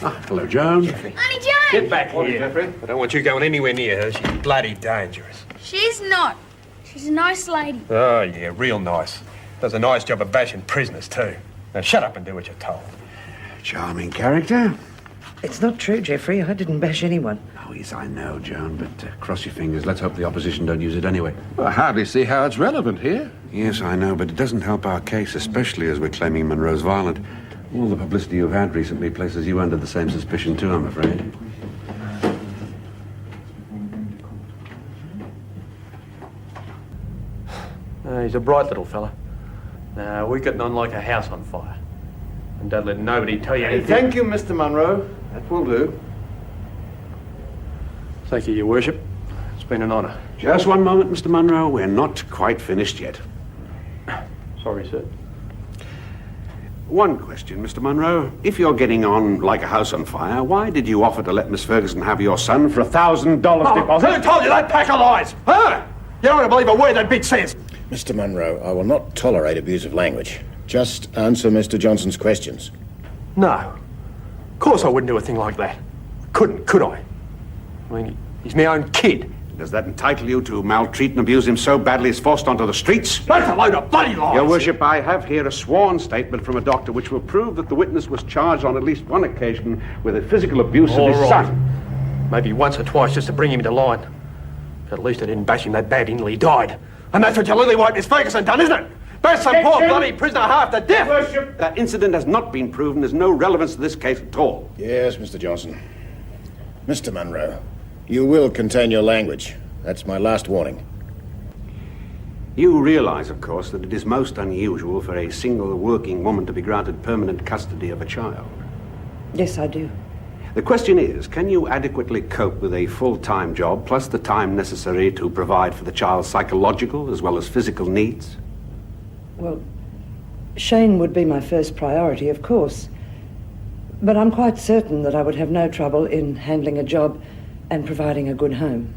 Hello, Joan. Jeffrey. Auntie Joan! Get back here. Jeffrey. I don't want you going anywhere near her. She's bloody dangerous. She's not. She's a nice lady. Oh, yeah, real nice. Does a nice job of bashing prisoners, too. Now, shut up and do what you're told. Charming character. It's not true, Jeffrey. I didn't bash anyone. Oh, yes, I know, Joan, but cross your fingers. Let's hope the opposition don't use it anyway. Well, I hardly see how it's relevant here. Yes, I know, but it doesn't help our case, especially as we're claiming Monroe's violent. All the publicity you've had recently places you under the same suspicion, too, I'm afraid. He's a bright little fella. Now, we're getting on like a house on fire. And don't let nobody tell you anything. Thank you, Mr. Munro. That will do. Thank you, Your Worship. It's been an honour. Just one moment, Mr. Munro. We're not quite finished yet. Sorry, sir. One question, Mr. Munro. If you're getting on like a house on fire, why did you offer to let Miss Ferguson have your son for $1,000 deposit? Who told you that pack of lies? Huh? You don't want to believe a word that bitch says. Mr. Munro, I will not tolerate abusive language. Just answer Mr. Johnson's questions. No. Of course I wouldn't do a thing like that. Couldn't, could I? I mean, he's my own kid. Does that entitle you to maltreat and abuse him so badly he's forced onto the streets? That's a load of bloody lies! Your Worship, I have here a sworn statement from a doctor which will prove that the witness was charged on at least one occasion with the physical abuse of his son. Maybe once or twice just to bring him into line. But at least I didn't bash him that bad until he died. And that's what your lily-white Miss Ferguson done, isn't it? Bash some poor bloody prisoner half to death! Worship, that incident has not been proven. There's no relevance to this case at all. Yes, Mr. Johnson. Mr. Munro, you will contain your language. That's my last warning. You realize, of course, that it is most unusual for a single working woman to be granted permanent custody of a child. Yes, I do. The question is, can you adequately cope with a full-time job, plus the time necessary to provide for the child's psychological as well as physical needs? Well, Shane would be my first priority, of course. But I'm quite certain that I would have no trouble in handling a job and providing a good home.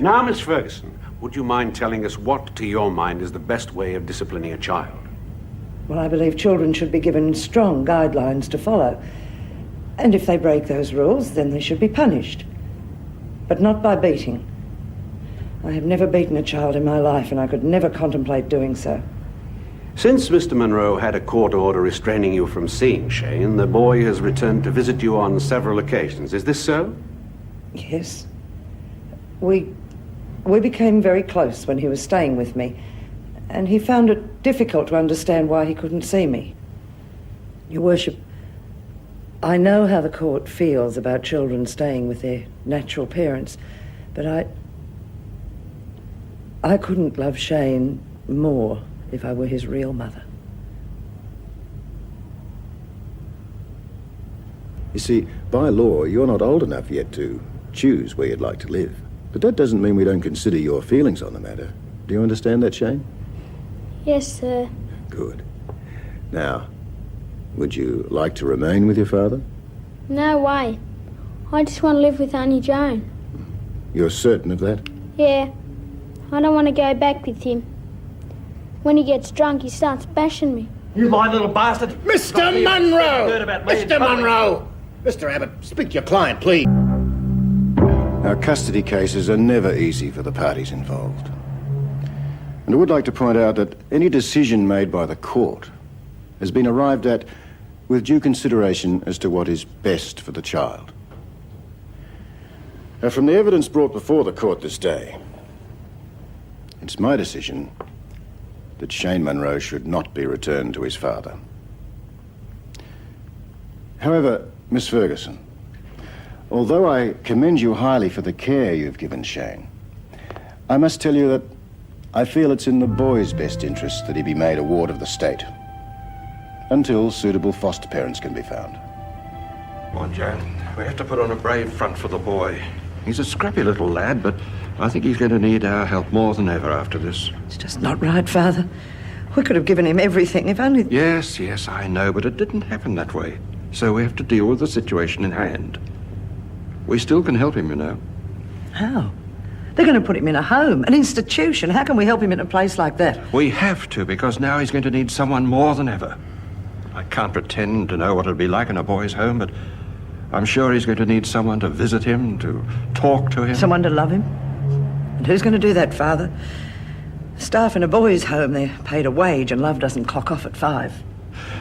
Now, Miss Ferguson, would you mind telling us what, to your mind, is the best way of disciplining a child? Well, I believe children should be given strong guidelines to follow. And if they break those rules, then they should be punished. But not by beating. I have never beaten a child in my life, and I could never contemplate doing so. Since Mr. Monroe had a court order restraining you from seeing Shane, the boy has returned to visit you on several occasions. Is this so? Yes. We became very close when he was staying with me, and he found it difficult to understand why he couldn't see me. Your Worship, I know how the court feels about children staying with their natural parents, but I couldn't love Shane more if I were his real mother. You see, by law, you're not old enough yet to choose where you'd like to live. But that doesn't mean we don't consider your feelings on the matter. Do you understand that, Shane? Yes, sir. Good. Now, would you like to remain with your father? No way. I just want to live with Auntie Joan. You're certain of that? Yeah. I don't want to go back with him. When he gets drunk, he starts bashing me. You lying little bastard! Mr. Munro! Heard about me in Mr. public. Munro! Mr. Abbott, speak to your client, please. Our custody cases are never easy for the parties involved. And I would like to point out that any decision made by the court has been arrived at with due consideration as to what is best for the child. Now, from the evidence brought before the court this day, it's my decision that Shane Munro should not be returned to his father. However, Miss Ferguson, although I commend you highly for the care you've given Shane, I must tell you that I feel it's in the boy's best interest that he be made a ward of the state until suitable foster parents can be found. Come on, Joan. We have to put on a brave front for the boy. He's a scrappy little lad, but I think he's going to need our help more than ever after this. It's just not right, Father. We could have given him everything, if only... Yes, I know, but it didn't happen that way. So we have to deal with the situation in hand. We still can help him, you know. How? They're going to put him in a home, an institution. How can we help him in a place like that? We have to, because now he's going to need someone more than ever. I can't pretend to know what it'll be like in a boy's home, but I'm sure he's going to need someone to visit him, to talk to him. Someone to love him? And who's going to do that, Father? Staff in a boys' home, they're paid a wage and love doesn't clock off at 5.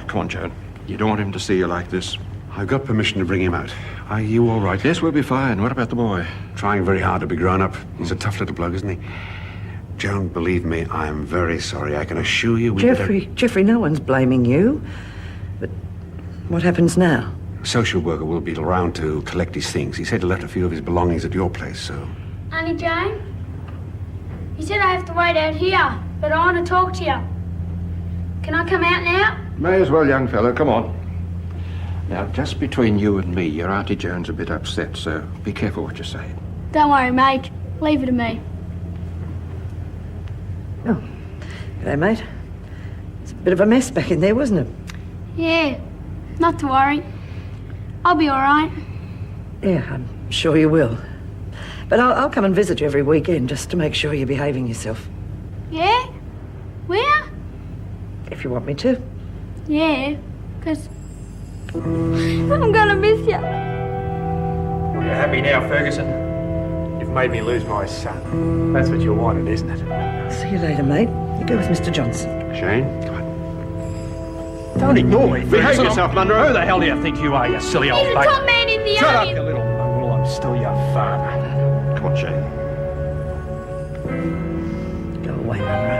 Come on, Joan. You don't want him to see you like this. I've got permission to bring him out. Are you all right? Yes, we'll be fine. What about the boy? Trying very hard to be grown up. He's a tough little bloke, isn't he? Joan, believe me, I am very sorry. I can assure you we Jeffrey, no one's blaming you. But what happens now? A social worker will be around to collect his things. He said he left a few of his belongings at your place, so... Auntie Joan? He said I have to wait out here, but I want to talk to you. Can I come out now? May as well, young fellow. Come on. Now, just between you and me, your Auntie Joan's a bit upset, so be careful what you say. Don't worry, mate. Leave it to me. Oh, g'day, mate. It's a bit of a mess back in there, wasn't it? Yeah, not to worry. I'll be all right. Yeah, I'm sure you will. But I'll come and visit you every weekend just to make sure you're behaving yourself. Yeah? Where? If you want me to. Yeah, 'cause I'm gonna miss you. Well, you're happy now, Ferguson? You've made me lose my son. That's what you wanted, isn't it? See you later, mate. You go with Mr. Johnson. Shane, come on. Don't ignore me, Behave Ferguson. yourself, Munro. Who the hell do you think you are, you silly old He's the bait? top man in the Shut army. up, you little mongrel. I'm still your father. Come on, Shane. Go away, Munro.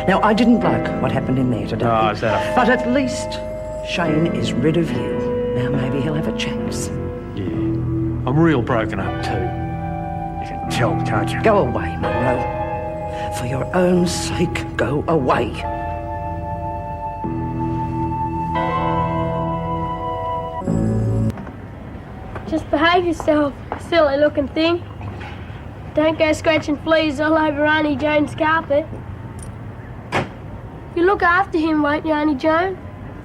Now, I didn't like what happened in there today. Oh, is that a... But at least Shane is rid of you. Now maybe he'll have a chance. Yeah. I'm real broken up, too. You can tell, can't you? Go away, Munro. For your own sake, go away. Just behave yourself, silly looking thing. Don't go scratching fleas all over Auntie Joan's carpet. You look after him, won't you, Auntie Joan?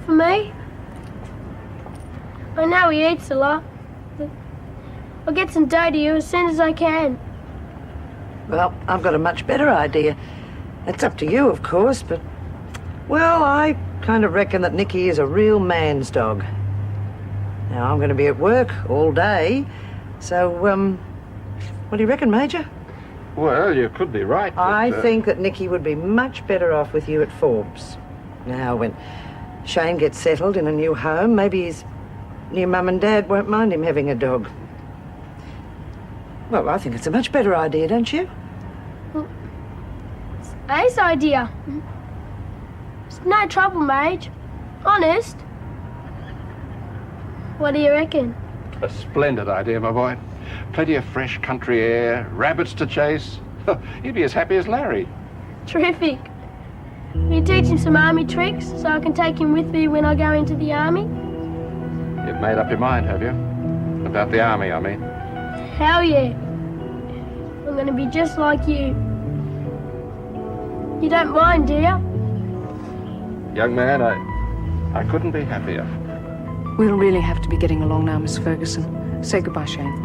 For me? I know he eats a lot, but I'll get some dough to you as soon as I can. Well, I've got a much better idea. It's up to you, of course, but... Well, I kind of reckon that Nicky is a real man's dog. Now, I'm going to be at work all day, so, what do you reckon, Major? Well, you could be right, but, I think that Nicky would be much better off with you at Forbes. Now, when Shane gets settled in a new home, maybe his new mum and dad won't mind him having a dog. Well, I think it's a much better idea, don't you? It's A's idea. It's no trouble, Mage. Honest. What do you reckon? A splendid idea, my boy. Plenty of fresh country air, rabbits to chase. You'd be as happy as Larry. Terrific. Will you teach him some army tricks so I can take him with me when I go into the army? You've made up your mind, have you? About the army, I mean. Hell yeah. I'm gonna be just like you. You don't mind, do you? Young man, I couldn't be happier. We'll really have to be getting along now, Miss Ferguson. Say goodbye, Shane.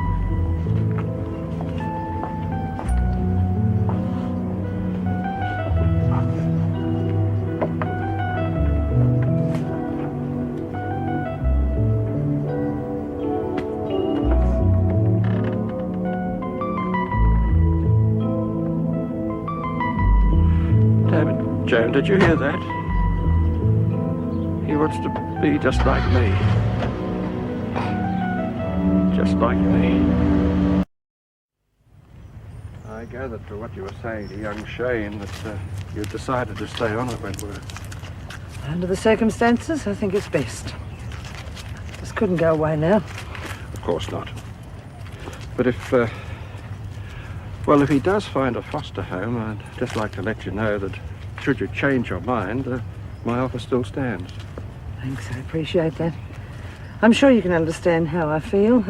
Joan, did you hear that? He wants to be just like me. Just like me. I gathered from what you were saying to young Shane that you decided to stay on at Wentworth. Under the circumstances, I think it's best. Just couldn't go away now. Of course not. But if he does find a foster home, I'd just like to let you know that should you change your mind, my offer still stands. Thanks, I appreciate that. I'm sure you can understand how I feel.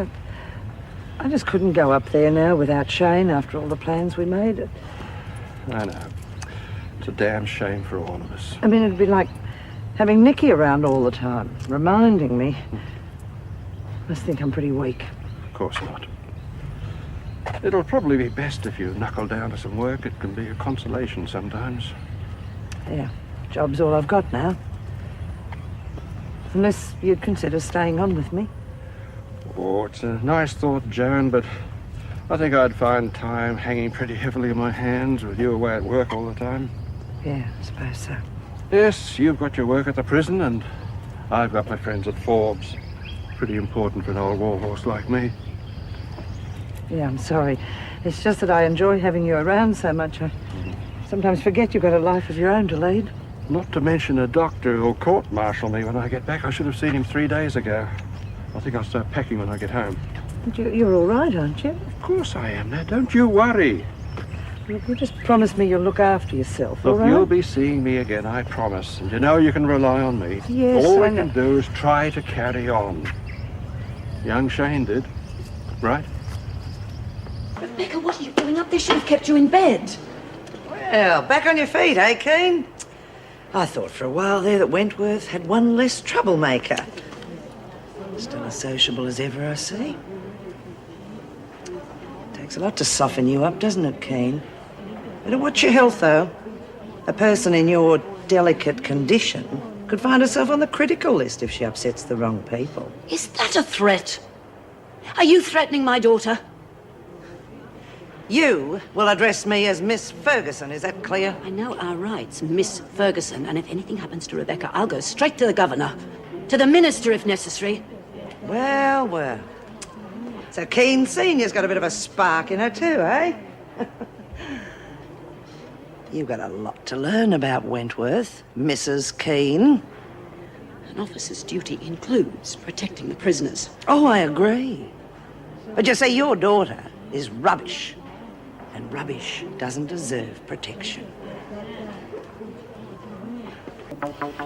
I just couldn't go up there now without Shane after all the plans we made. I know. It's a damn shame for all of us. I mean, it'd be like having Nicky around all the time, reminding me. Must think I'm pretty weak. Of course not. It'll probably be best if you knuckle down to some work. It can be a consolation sometimes. Yeah, job's all I've got now. Unless you'd consider staying on with me. Oh, it's a nice thought, Joan, but I think I'd find time hanging pretty heavily in my hands with you away at work all the time. Yeah, I suppose so. Yes, you've got your work at the prison, and I've got my friends at Forbes. Pretty important for an old warhorse like me. Yeah, I'm sorry. It's just that I enjoy having you around so much. I sometimes forget you've got a life of your own to lead. Not to mention a doctor who'll court-martial me when I get back. I should have seen him 3 days ago. I think I'll start packing when I get home. But you're all right, aren't you? Of course I am, now. Don't you worry. Look, you just promise me you'll look after yourself, all Look, right? you'll be seeing me again, I promise. And you know you can rely on me. Yes, All I we know. can do is try to carry on. Young Shane did, right? Rebecca, what are you doing up there? Should have kept you in bed. Well, back on your feet, eh, Keane? I thought for a while there that Wentworth had one less troublemaker. Still as sociable as ever, I see. Takes a lot to soften you up, doesn't it, Keane? Better watch your health, though. A person in your delicate condition could find herself on the critical list if she upsets the wrong people. Is that a threat? Are you threatening my daughter? You will address me as Miss Ferguson, is that clear? I know our rights, Miss Ferguson, and if anything happens to Rebecca, I'll go straight to the governor. To the minister, if necessary. Well, well. So Keane Senior's got a bit of a spark in her too, eh? You've got a lot to learn about Wentworth, Mrs. Keane. An officer's duty includes protecting the prisoners. Oh, I agree. But you see, your daughter is rubbish. And rubbish doesn't deserve protection.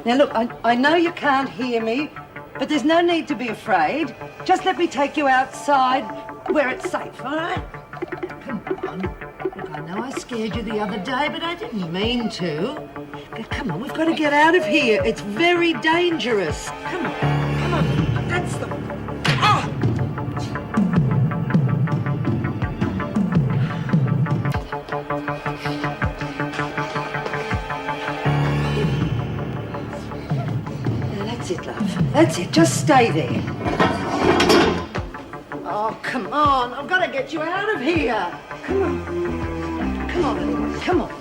Now, look, I know you can't hear me, but there's no need to be afraid. Just let me take you outside where it's safe, all right? Come on. Look, I know I scared you the other day, but I didn't mean to. Now, come on, we've got to get out of here. It's very dangerous. Come on, come on. That's the... Oh! That's it, love. That's it. Just stay there. Oh, come on. I've got to get you out of here. Come on. Come on, Ellie. Come on.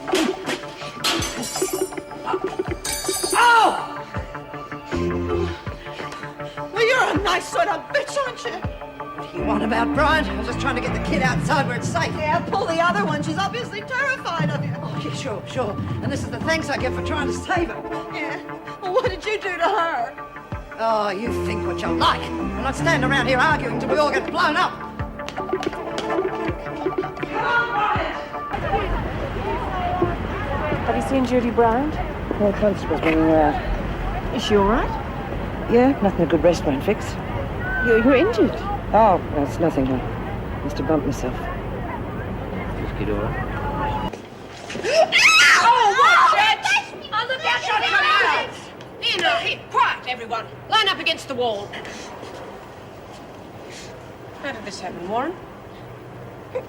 Oh! Well, you're a nice sort of bitch, aren't you? What do you want about Bryant? I was just trying to get the kid outside where it's safe. Yeah, pull the other one. She's obviously terrified of you. Oh, yeah, sure, sure. And this is the thanks I get for trying to save her. Yeah. Well, what did you do to her? Oh, you think what you like. We'll not stand around here arguing till we all get blown up. Have you seen Judy Bryant? No, constable's bringing her out. Is she all right? Yeah, nothing a good rest won't fix. You're injured. Oh, that's nothing. I must have bumped myself. Just get all right. Oh, look out, shot come out! Nina, hey, quiet, everyone. Line up against the wall. How did this happen, Warren?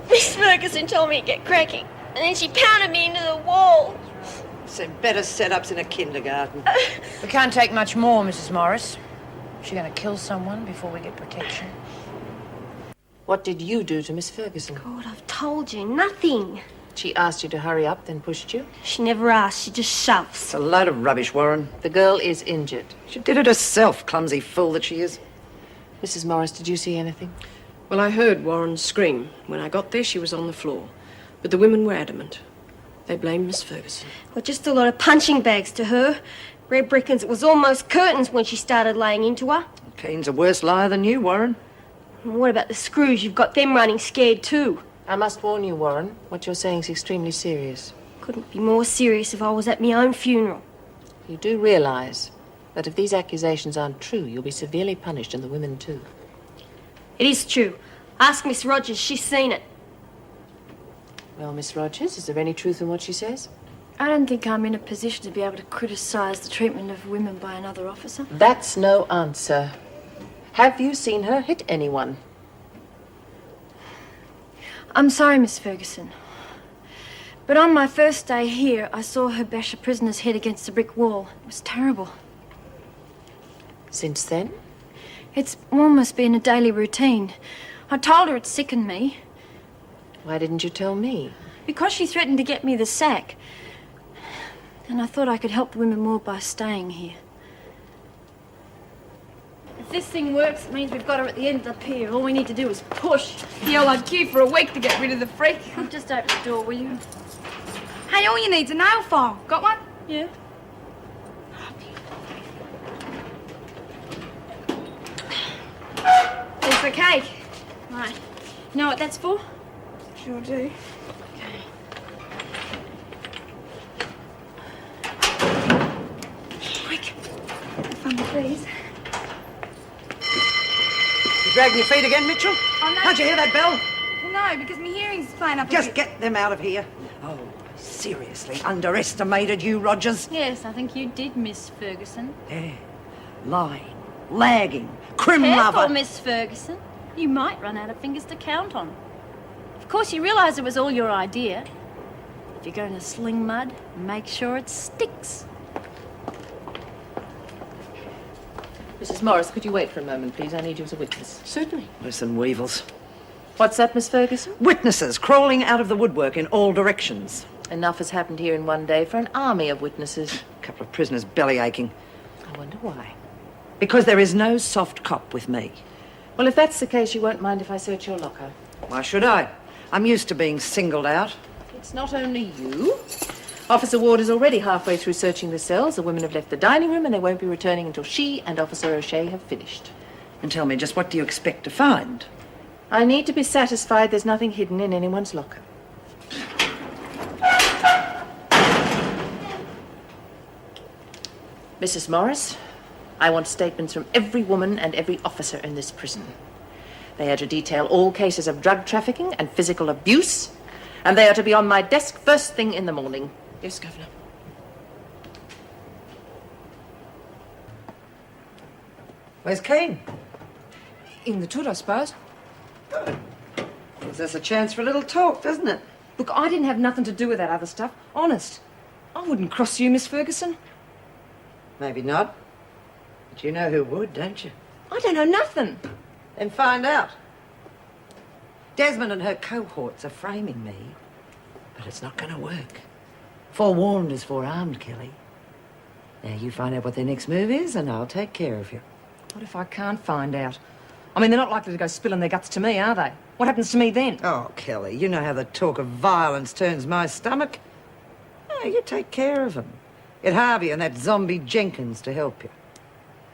Miss Ferguson told me to get cracking, and then she pounded me into the wall. Seen better setups in a kindergarten. We can't take much more, Mrs. Morris. Is she going to kill someone before we get protection? What did you do to Miss Ferguson? God, I've told you, nothing. She asked you to hurry up, then pushed you? She never asked, she just shoves. It's a load of rubbish, Warren. The girl is injured. She did it herself, clumsy fool that she is. Mrs. Morris, did you see anything? Well, I heard Warren scream. When I got there, she was on the floor. But the women were adamant. They blamed Miss Ferguson. Well, just a lot of punching bags to her. Red reckons it was almost curtains when she started laying into her. Keane's a worse liar than you, Warren. And what about the screws? You've got them running scared too. I must warn you, Warren. What you're saying is extremely serious. Couldn't be more serious if I was at my own funeral. You do realize that if these accusations aren't true, you'll be severely punished, and the women too. It is true. Ask Miss Rogers, she's seen it. Well, Miss Rogers, is there any truth in what she says? I don't think I'm in a position to be able to criticise the treatment of women by another officer. That's no answer. Have you seen her hit anyone? I'm sorry, Miss Ferguson. But on my first day here, I saw her bash a prisoner's head against the brick wall. It was terrible. Since then? It's almost been a daily routine. I told her it sickened me. Why didn't you tell me? Because she threatened to get me the sack. And I thought I could help the women more by staying here. If this thing works, it means we've got her at the end of the pier. All we need to do is push. You'll I'd queue for a week to get rid of the freak. Just open the door, will you? Hey, all you need's a nail file. Got one? Yeah. It's the cake. Right. You know what that's for? Sure do. Quick. Fun, please. You dragging your feet again, Mitchell? Oh, no. Can't you hear that bell? Well, no, because my hearing's playing up a Just bit. get them out of here. Oh, I seriously underestimated you, Rogers. Yes, I think you did, Miss Ferguson. Yeah. Lying, lagging, crim Careful, lover. Miss Ferguson. You might run out of fingers to count on. Of course, you realise it was all your idea. If you're going to sling mud, make sure it sticks. Mrs. Morris, could you wait for a moment, please? I need you as a witness. Certainly. Listen, Weevils. What's that, Miss Ferguson? Witnesses crawling out of the woodwork in all directions. Enough has happened here in one day for an army of witnesses. A couple of prisoners belly aching. I wonder why. Because there is no soft cop with me. Well, if that's the case, you won't mind if I search your locker. Why should I? I'm used to being singled out. It's not only you. Officer Ward is already halfway through searching the cells. The women have left the dining room and they won't be returning until she and Officer O'Shea have finished. And tell me, just what do you expect to find? I need to be satisfied there's nothing hidden in anyone's locker. Mrs. Morris, I want statements from every woman and every officer in this prison. They are to detail all cases of drug trafficking and physical abuse, and they are to be on my desk first thing in the morning. Yes, Governor. Where's Keane? In the toot, I suppose. Gives us a chance for a little talk, doesn't it? Look, I didn't have nothing to do with that other stuff. Honest. I wouldn't cross you, Miss Ferguson. Maybe not. But you know who would, don't you? I don't know nothing. Then find out. Desmond and her cohorts are framing me, but it's not going to work. Forewarned is forearmed, Kelly. Now you find out what their next move is, and I'll take care of you. What if I can't find out? I mean, they're not likely to go spilling their guts to me, are they? What happens to me then? Oh, Kelly, you know how the talk of violence turns my stomach. Oh, you take care of them. Get Harvey and that zombie Jenkins to help you.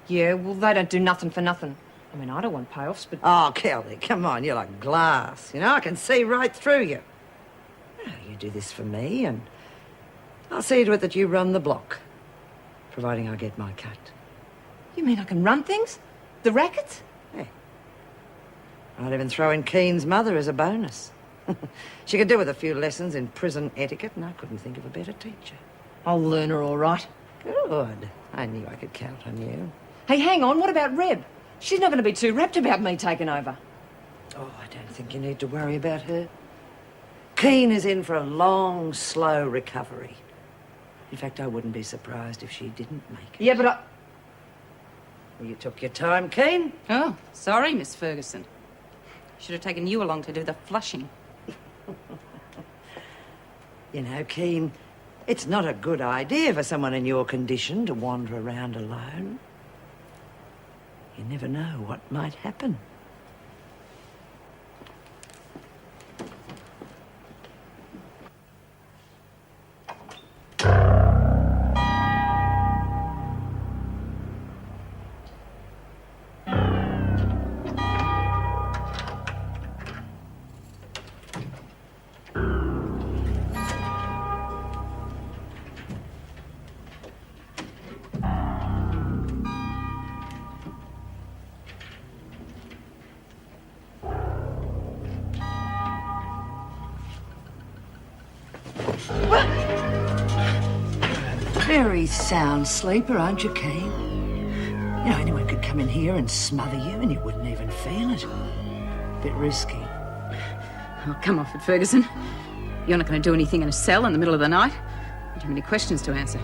Yeah, well, they don't do nothing for nothing. I mean, I don't want payoffs, but... Oh, Kelly, come on, you're like glass. You know, I can see right through you. Oh, you do this for me, and I'll see to it that you run the block, providing I get my cut. You mean I can run things? The rackets? Yeah. I'd even throw in Keane's mother as a bonus. She could do with a few lessons in prison etiquette, and I couldn't think of a better teacher. I'll learn her all right. Good. I knew I could count on you. Hey, hang on, what about Reb? She's not going to be too rapt about me taking over. Oh, I don't think you need to worry about her. Keane is in for a long, slow recovery. In fact, I wouldn't be surprised if she didn't make it. Yeah, but I... Well, you took your time, Keane. Oh, sorry, Miss Ferguson. Should have taken you along to do the flushing. You know, Keane, it's not a good idea for someone in your condition to wander around alone. You never know what might happen. Very sound sleeper, aren't you, Keane? You know, anyone could come in here and smother you and you wouldn't even feel it. Bit risky. Oh, come off it, Ferguson. You're not going to do anything in a cell in the middle of the night. Too many questions to answer.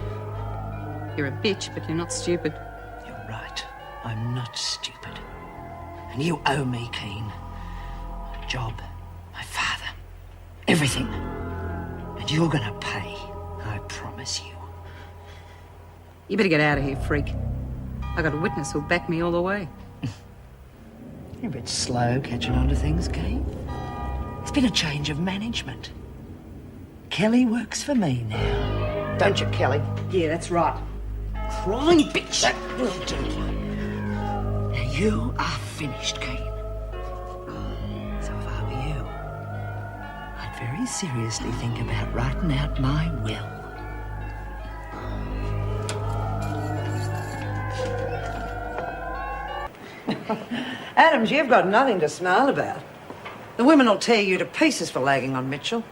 You're a bitch, but you're not stupid. You're right. I'm not stupid. And you owe me, Keen. My job, my father, everything. And you're gonna pay, I promise you. You better get out of here, freak. I got a witness who'll back me all the way. You're a bit slow catching on to things, Keen. There's been a change of management. Kelly works for me now. Don't you, Kelly? Yeah, that's right. Crying bitch. That will do. Now, you are finished, Keen. So if I were you, I'd very seriously think about writing out my will. Adams, you've got nothing to smile about. The women will tear you to pieces for lagging on Mitchell.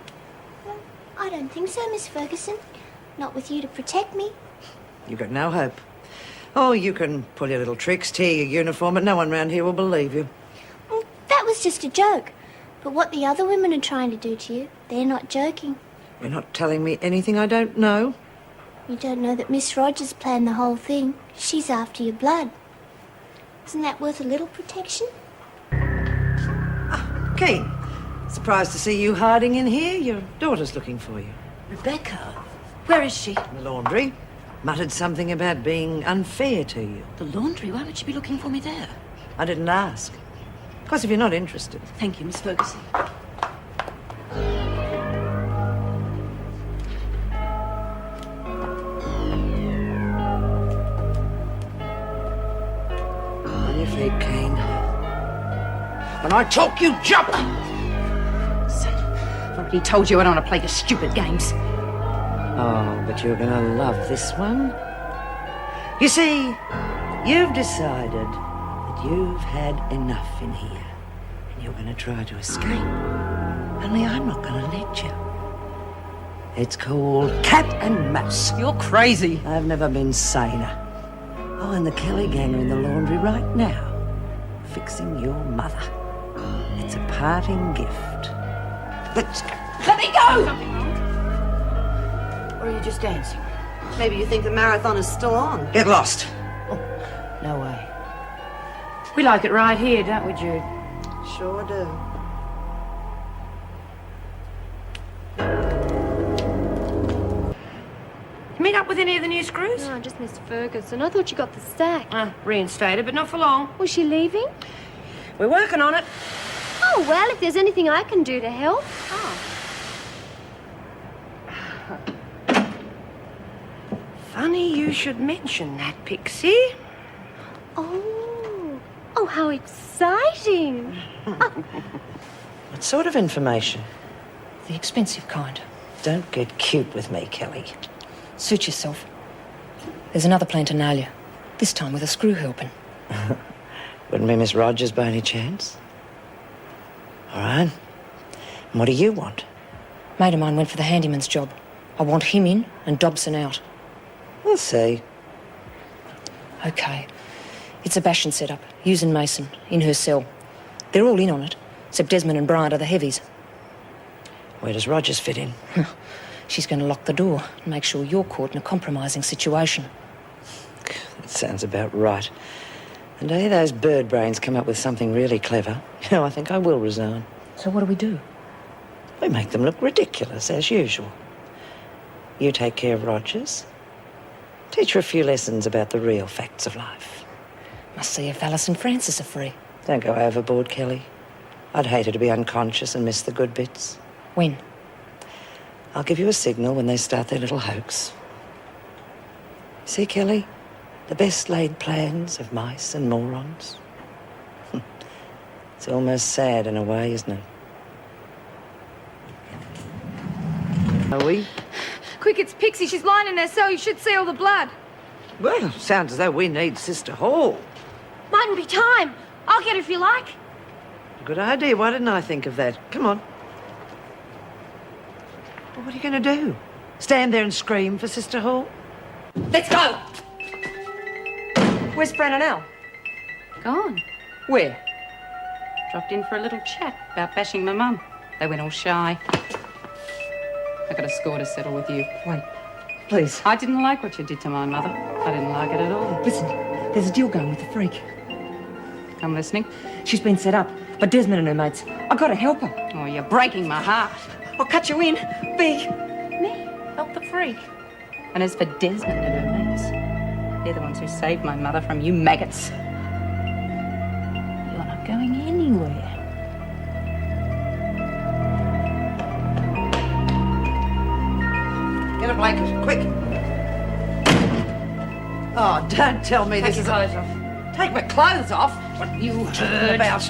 I don't think so, Miss Ferguson. Not with you to protect me. You've got no hope. Oh, you can pull your little tricks, tear your uniform, but no one round here will believe you. Well, that was just a joke. But what the other women are trying to do to you, they're not joking. You're not telling me anything I don't know. You don't know that Miss Rogers planned the whole thing. She's after your blood. Isn't that worth a little protection? Keen, surprised to see you hiding in here. Your daughter's looking for you. Rebecca? Where is she? In the laundry. Muttered something about being unfair to you. The laundry? Why would she be looking for me there? I didn't ask. Of course, if you're not interested. Thank you, Miss Ferguson. On your feet, Keen. When I talk, you jump! Son, I've already told you I don't want to play your stupid games. Oh, but you're going to love this one. You see, you've decided that you've had enough in here. And you're going to try to escape. Only I'm not going to let you. It's called cat and mouse. You're crazy. I've never been saner. Oh, and the Kelly gang are in the laundry right now, fixing your mother. It's a parting gift. Let's go. Let me go! Or are you just dancing? Maybe you think the marathon is still on. Get lost. No way. We like it right here, don't we, Jude? Sure do. Meet up with any of the new screws? No, just Miss Ferguson. I thought you got the sack. Reinstated, but not for long. Was she leaving? We're working on it. Oh, well, if there's anything I can do to help. Funny you should mention that, Pixie. Oh, how exciting. What sort of information? The expensive kind. Don't get cute with me, Kelly. Suit yourself. There's another plan to nail you. This time with a screw helping. Wouldn't be Miss Rogers by any chance? All right. And what do you want? Mate of mine went for the handyman's job. I want him in and Dobson out. We'll see. Okay. It's a bashing setup, using Mason, in her cell. They're all in on it, except Desmond and Bryant are the heavies. Where does Rogers fit in? She's going to lock the door and make sure you're caught in a compromising situation. That sounds about right. The day those bird brains come up with something really clever, I think I will resign. So what do we do? We make them look ridiculous, as usual. You take care of Rogers. Teach her a few lessons about the real facts of life. Must see if Alice and Francis are free. Don't go overboard, Kelly. I'd hate her to be unconscious and miss the good bits. When? I'll give you a signal when they start their little hoax. See, Kelly? The best laid plans of mice and morons. It's almost sad in a way, isn't it? Are we? Quick, it's Pixie. She's lying in there, so you should see all the blood. Well, sounds as though we need Sister Hall. Mightn't be time. I'll get her if you like. Good idea. Why didn't I think of that? Come on. Well, what are you going to do? Stand there and scream for Sister Hall? Let's go! Where's Fran and Al? Gone. Where? Dropped in for a little chat about bashing my mum. They went all shy. I got a score to settle with you. Wait, please. I didn't like what you did to my mother. I didn't like it at all. Listen, There's a deal going with the freak. I'm listening. She's been set up by Desmond and her mates. I gotta help her. Oh, you're breaking my heart. I'll cut you in. Big. Me? Help the freak? And as for Desmond and her mates, they're the ones who saved my mother from you maggots. You're not going anywhere. Get a blanket, quick. Oh, don't tell me this is... Take your clothes off. Take my clothes off? What are you talking about?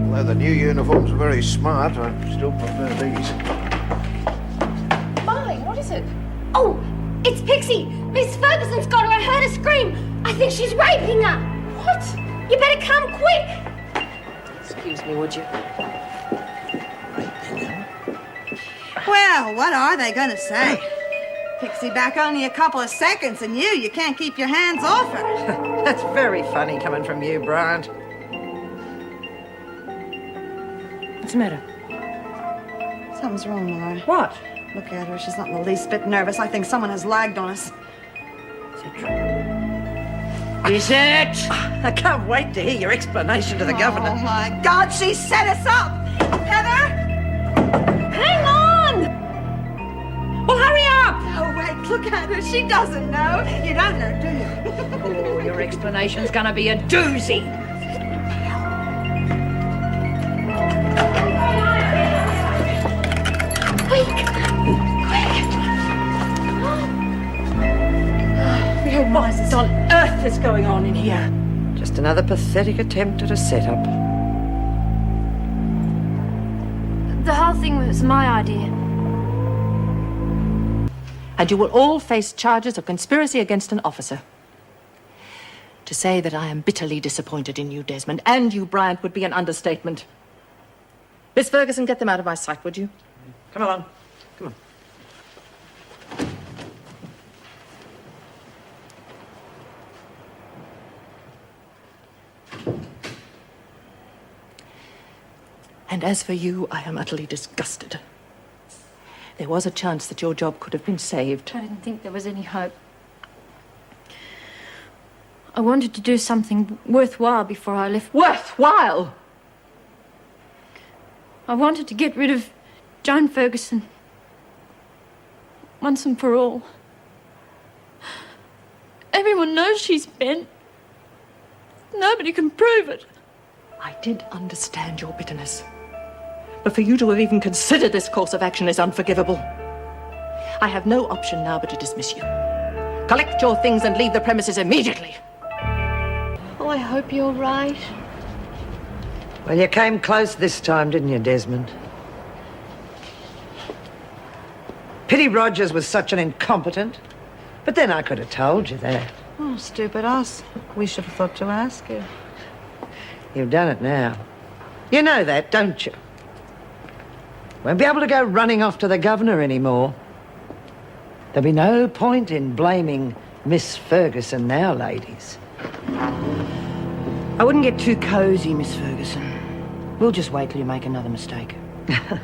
Although the new uniforms are very smart, I still prefer these. Molly, what is it? Oh, it's Pixie. Miss Ferguson's got her. I heard her scream. I think she's raping her. What? You better come quick. Excuse me, would you? Well, what are they going to say? Pixie back only a couple of seconds, and you can't keep your hands off her. That's very funny coming from you, Bryant. What's the matter? Something's wrong, Laura. What? Look at her. She's not in the least bit nervous. I think someone has lagged on us. Is it? I can't wait to hear your explanation to the governor. Oh, my God, she set us up! Heather! Hang on! Well, hurry up! Oh, wait, look at her. She doesn't know. You don't know, do you? Oh, your explanation's gonna be a doozy. What on earth is going on in here? Just another pathetic attempt at a setup. The whole thing was my idea. And you will all face charges of conspiracy against an officer. To say that I am bitterly disappointed in you, Desmond, and you, Bryant, would be an understatement. Miss Ferguson, get them out of my sight, would you? Come along. Come on. And as for you, I am utterly disgusted. There was a chance that your job could have been saved. I didn't think there was any hope. I wanted to do something worthwhile before I left. Worthwhile? I wanted to get rid of Joan Ferguson. Once and for all. Everyone knows she's bent. Nobody can prove it. I did understand your bitterness. But for you to have even considered this course of action is unforgivable. I have no option now but to dismiss you. Collect your things and leave the premises immediately. Oh, I hope you're right. Well, you came close this time, didn't you, Desmond? Pity Rogers was such an incompetent. But then I could have told you that. Oh, stupid us. We should have thought to ask you. You've done it now. You know that, don't you? Won't be able to go running off to the governor anymore. There'll be no point in blaming Miss Ferguson now, ladies. I wouldn't get too cosy, Miss Ferguson. We'll just wait till you make another mistake. But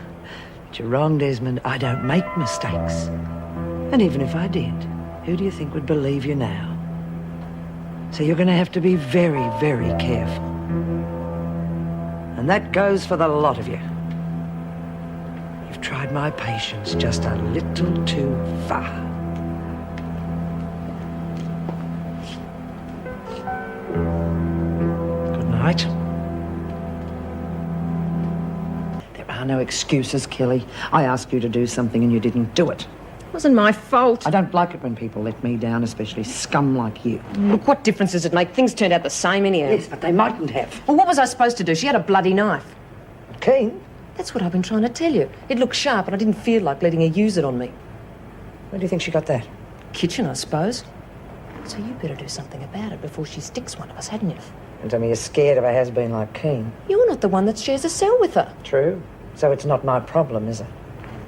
you're wrong, Desmond. I don't make mistakes. And even if I did, who do you think would believe you now? So you're going to have to be very, very careful. And that goes for the lot of you. You've tried my patience just a little too far. Good night. There are no excuses, Kelly. I asked you to do something and you didn't do it. It wasn't my fault. I don't like it when people let me down, especially scum like you. Look, what difference does it make? Things turned out the same anyhow. Yes, but they mightn't have. Well, what was I supposed to do? She had a bloody knife. Keen? That's what I've been trying to tell you. It looked sharp and I didn't feel like letting her use it on me. Where do you think she got that? Kitchen, I suppose. So you better do something about it before she sticks one of us, hadn't you? And tell me you're scared of a has-been like Keen. You're not the one that shares a cell with her. True. So it's not my problem, is it?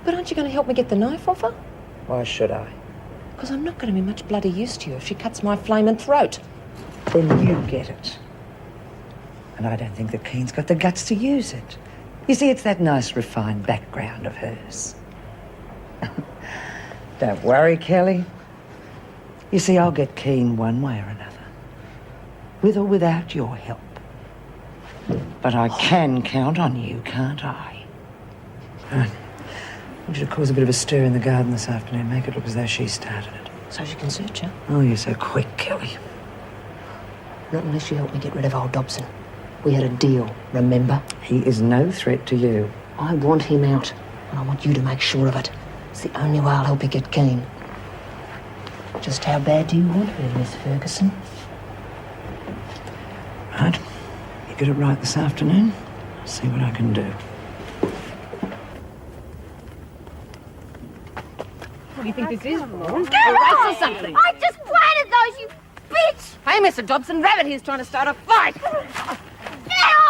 But aren't you going to help me get the knife off her? Why should I? Because I'm not going to be much bloody use to you if she cuts my flaming throat. Then you get it. And I don't think that Keen's got the guts to use it. You see, it's that nice, refined background of hers. Don't worry, Kelly. You see, I'll get keen one way or another. With or without your help. But I can count on you, can't I? I want you to cause a bit of a stir in the garden this afternoon. Make it look as though she started it. So she can search her? Oh, you're so quick, Kelly. Not unless you help me get rid of old Dobson. We had a deal, remember? He is no threat to you. I want him out, and I want you to make sure of it. It's the only way I'll help you get keen. Just how bad do you want her, Miss Ferguson? Right. You get it right this afternoon. I'll see what I can do. What do you think this is, Vaughan? A race or something? I just planted those, you bitch! Hey, Mr. Dobson, Rabbit here's trying to start a fight.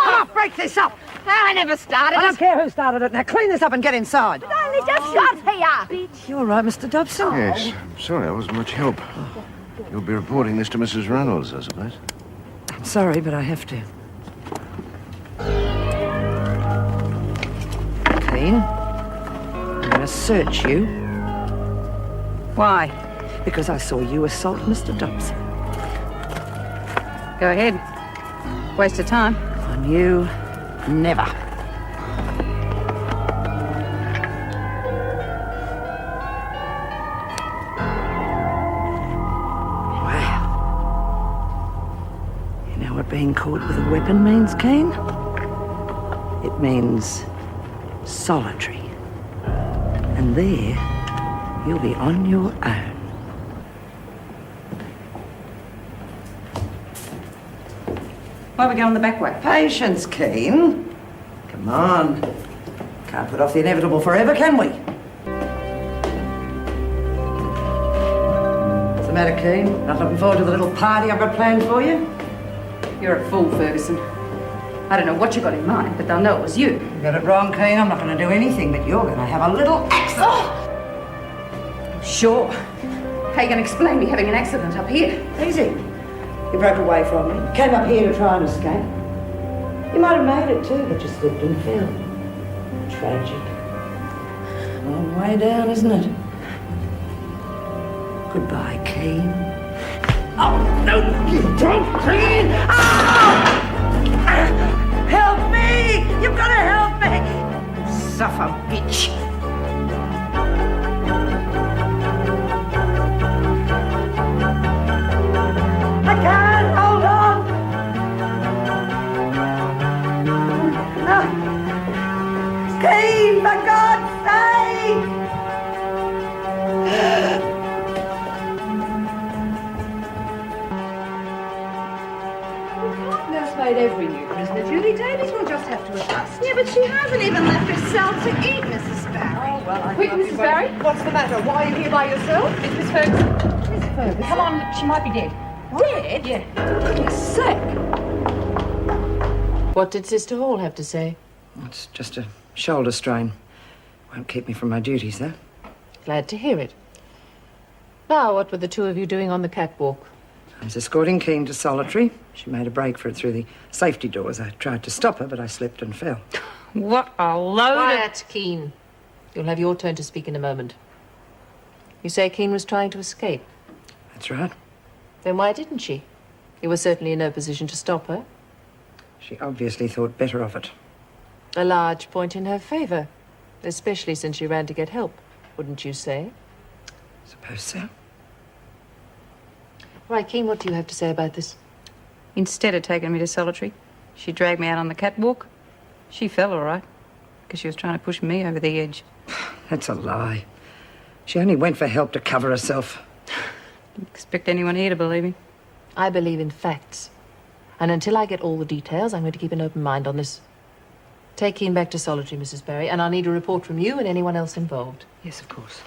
Oh, break this up! I never started I don't care who started it. Now clean this up and get inside. Only just got here! You all right, Mr. Dobson? Yes. I'm sorry I wasn't much help. You'll be reporting this to Mrs. Reynolds, I suppose. I'm sorry, but I have to. Keen, I'm going to search you. Why? Because I saw you assault Mr. Dobson. Go ahead. Waste of time. On you, never. Wow. You know what being caught with a weapon means, Keen? It means solitary. And there, you'll be on your own. Why are we going the back way? Patience, Keen. Come on. Can't put off the inevitable forever, can we? What's the matter, Keen? Not looking forward to the little party I've got planned for you? You're a fool, Ferguson. I don't know what you got in mind, but they'll know it was you. You got it wrong, Keen. I'm not going to do anything, but you're going to have a little accident. Oh! Sure. How are you going to explain me having an accident up here? Easy. You broke away from me. Came up here to try and escape. You might have made it too, but you slipped and fell. Tragic. Long way down, isn't it? Goodbye, Keen. Oh, no, you don't, Keen! Oh! Help me! You've got to help me! You suffer, bitch. I can't hold on. No. Keen, for God's sake! Nursemaid every new prisoner, Julie Davies will just have to adjust. Yeah, but she hasn't even left her cell to eat, Mrs. Barry. Oh, well, Quick, Mrs. Barry. What's the matter? Why are you here by yourself? It's Miss Ferguson. Miss Ferguson? Come on, she might be dead. Dead? Yeah. For goodness sake. What did Sister Hall have to say? It's just a shoulder strain. Won't keep me from my duties, though. Glad to hear it. Now, what were the two of you doing on the catwalk? I was escorting Keen to solitary. She made a break for it through the safety doors. I tried to stop her, but I slipped and fell. What a load Quiet, Keane. You'll have your turn to speak in a moment. You say Keane was trying to escape? That's right. Then why didn't she? You were certainly in no position to stop her. She obviously thought better of it. A large point in her favour, especially since she ran to get help, wouldn't you say? Suppose so. Right, Keane, what do you have to say about this? Instead of taking me to solitary, she dragged me out on the catwalk. She fell all right, because she was trying to push me over the edge. That's a lie. She only went for help to cover herself. Didn't expect anyone here to believe me. I believe in facts. And until I get all the details, I'm going to keep an open mind on this. Take Keane back to solitary, Mrs. Barry, and I'll need a report from you and anyone else involved. Yes, of course.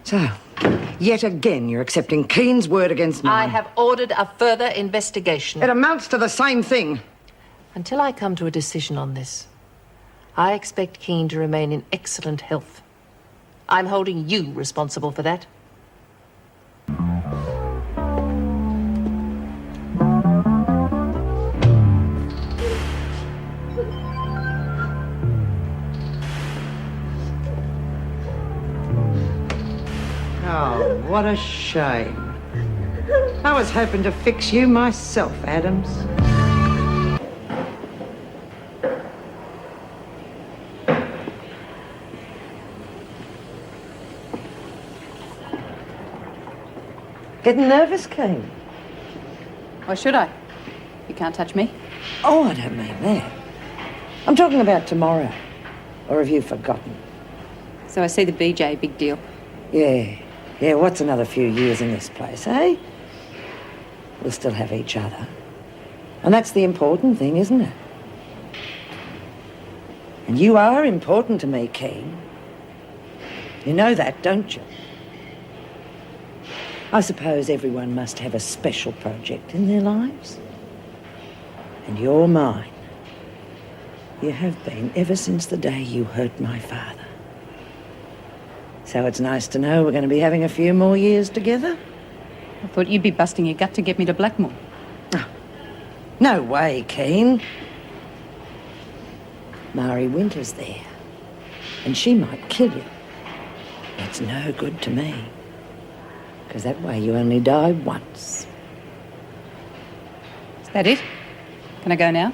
So, yet again, you're accepting Keen's word against mine. I have ordered a further investigation. It amounts to the same thing. Until I come to a decision on this, I expect Keane to remain in excellent health. I'm holding you responsible for that. Oh, what a shame. I was hoping to fix you myself, Adams. Getting nervous, Kane? Why should I? You can't touch me. Oh, I don't mean that. I'm talking about tomorrow. Or have you forgotten? So I see the BJ, big deal. Yeah, what's another few years in this place, eh? We'll still have each other. And that's the important thing, isn't it? And you are important to me, Keen. You know that, don't you? I suppose everyone must have a special project in their lives. And you're mine. You have been ever since the day you hurt my father. So it's nice to know we're going to be having a few more years together. I thought you'd be busting your gut to get me to Blackmore. Oh, no way, Keen. Mari Winter's there. And she might kill you. That's no good to me. Because that way you only die once. Is that it? Can I go now?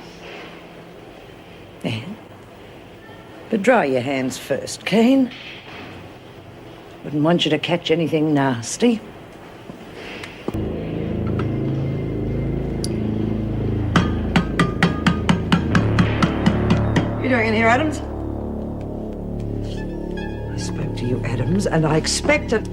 Yeah. But dry your hands first, Keen. Wouldn't want you to catch anything nasty. You doing in here, Adams? I spoke to you, Adams, and I expected...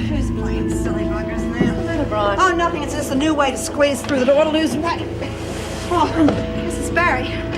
Who's playing silly buggers now? Oh, nothing. It's just a new way to squeeze through the door to lose weight. Oh, Mrs. Barry.